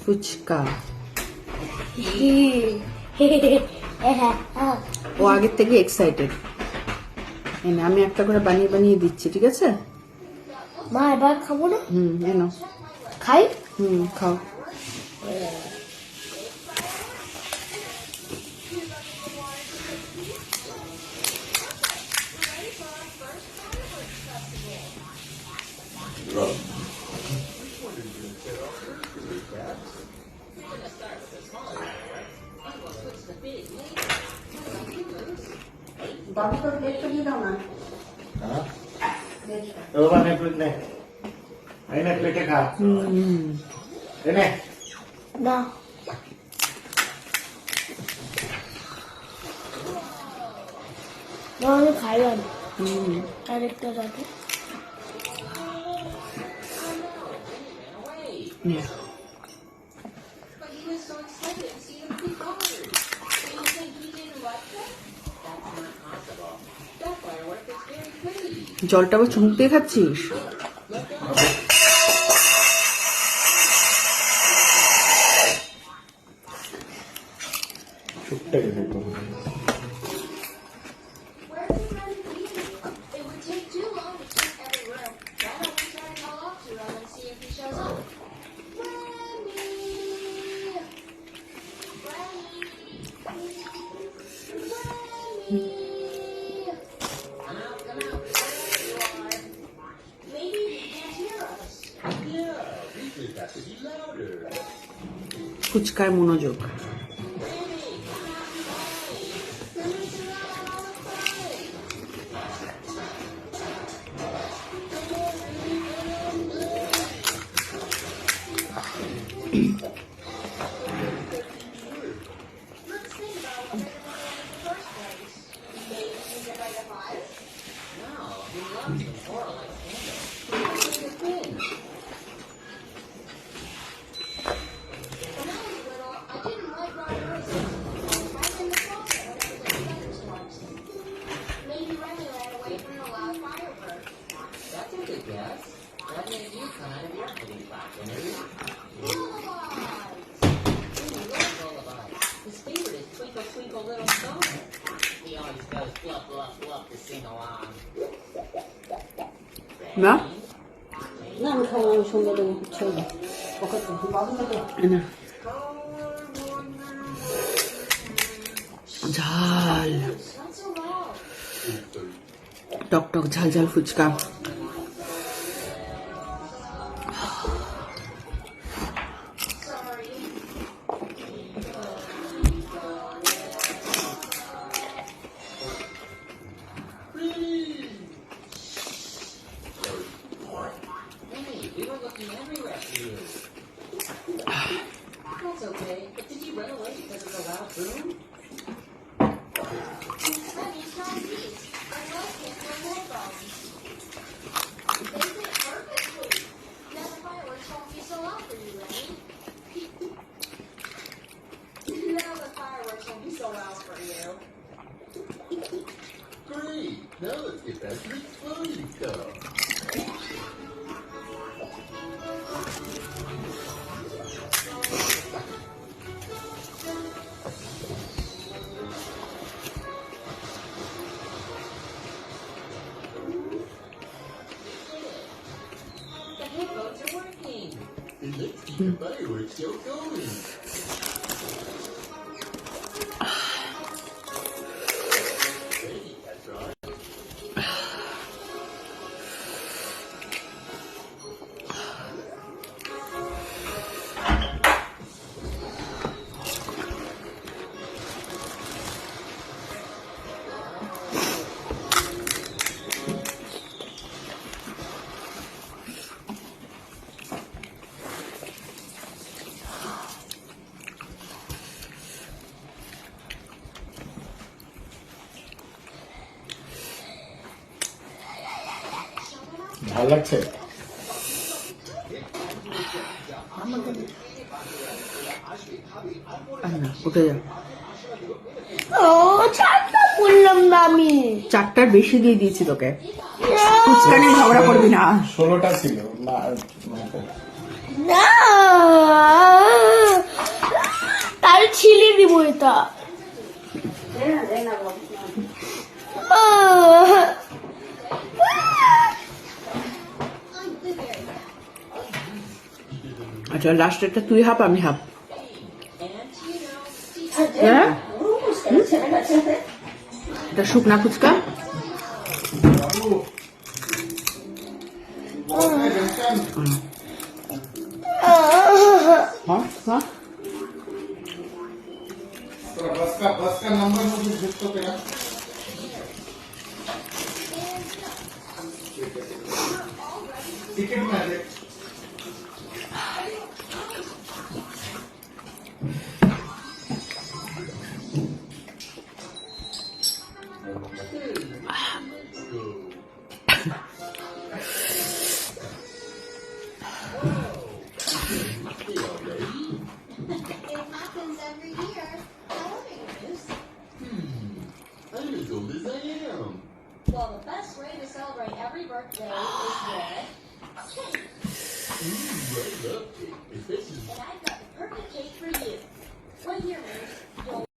ফুচকা ও আগের থেকে এক্সাইটেড। আমি একটা করে বানিয়ে বানিয়ে দিচ্ছি, ঠিক আছে মা? এবার খাবো না? এনো খাই। খাও। বাবু তোর প্লেটটা দিয়ে দাও না। প্লেটে খা। এনে না, আমি খাইলাম। আরেকটা রাখো। জলটা আবার চুমুক দিয়ে খাচ্ছিস? ফুচকায় মনোযোগ। না না, আমি খাবো, আমি সঙ্গে দেবো। ঝাল টক টক ঝাল ঝাল fuchka. Now let's get back to the exploding stuff. The headphones are working. And let's keep the fireworks show going. ভালো লাগছে? উঠে যাও। ও ছাড়। বললাম না আমি 4টার বেশি দিয়ে দিয়েছি তোকে। ফুচকা নিয়ে ঝগড়া করবি না। 16টা ছিল না, না তার ছিলে দিব এটা আচ্ছা, লাস্টেরটা তুই হাফ, আমি হাফ। হ্যাঁ, এটা শুকনা ফুচকা। हाँ हाँ बस का नंबर मुझे भेज तो तेरा टिकट में दे। It happens every year. Halloween is. I'm as old as I am. Well, the best way to celebrate every birthday is with cake. I love cake, especially And I've got the perfect cake for you. Right here, Ruth. You'll